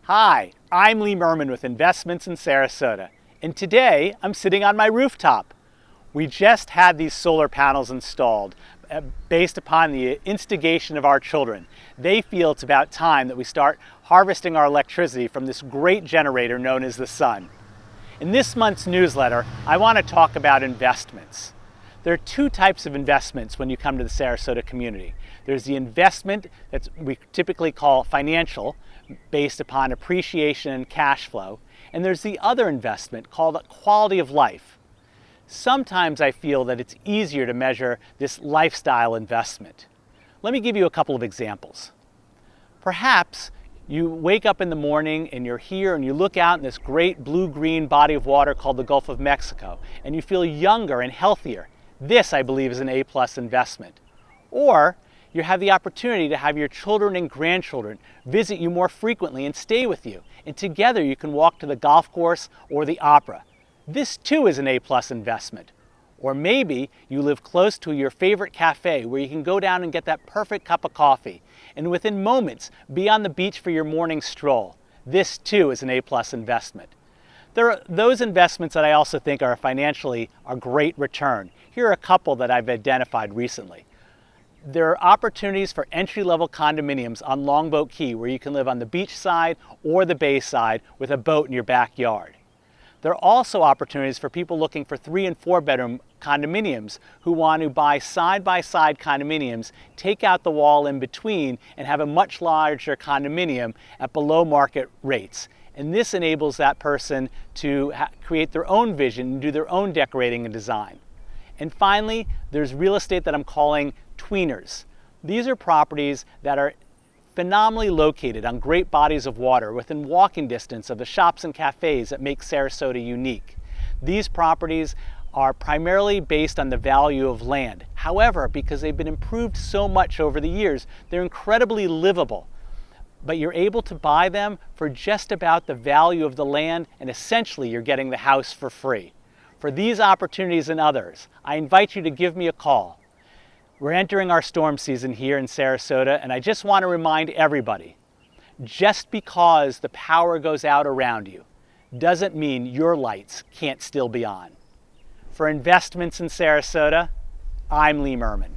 Hi, I'm Lee Merman with Investments in Sarasota, and today I'm sitting on my rooftop. We just had these solar panels installed based upon the instigation of our children. They feel it's about time that we start harvesting our electricity from this great generator known as the sun. In this month's newsletter, I want to talk about investments. There are two types of investments when you come to the Sarasota community. There's the investment that we typically call financial, based upon appreciation and cash flow, and there's the other investment called quality of life. Sometimes I feel that it's easier to measure this lifestyle investment. Let me give you a couple of examples. Perhaps you wake up in the morning and you're here and you look out in this great blue-green body of water called the Gulf of Mexico, and you feel younger and healthier. This, I believe, is an A-plus investment. Or you have the opportunity to have your children and grandchildren visit you more frequently and stay with you, and together you can walk to the golf course or the opera. This too is an A-plus investment. Or maybe you live close to your favorite cafe where you can go down and get that perfect cup of coffee, and within moments be on the beach for your morning stroll. This too is an A-plus investment. There are those investments that I also think are financially a great return. Here are a couple that I've identified recently. There are opportunities for entry-level condominiums on Longboat Key where you can live on the beach side or the bay side with a boat in your backyard. There are also opportunities for people looking for 3- and 4-bedroom condominiums who want to buy side-by-side condominiums, take out the wall in between, and have a much larger condominium at below market rates. And this enables that person to create their own vision and do their own decorating and design. And finally, there's real estate that I'm calling tweeners. These are properties that are phenomenally located on great bodies of water within walking distance of the shops and cafes that make Sarasota unique. These properties are primarily based on the value of land. However, because they've been improved so much over the years, they're incredibly livable. But you're able to buy them for just about the value of the land, and essentially you're getting the house for free. For these opportunities and others, I invite you to give me a call. We're entering our storm season here in Sarasota, and I just want to remind everybody, just because the power goes out around you doesn't mean your lights can't still be on. For Investments in Sarasota, I'm Lee Merman.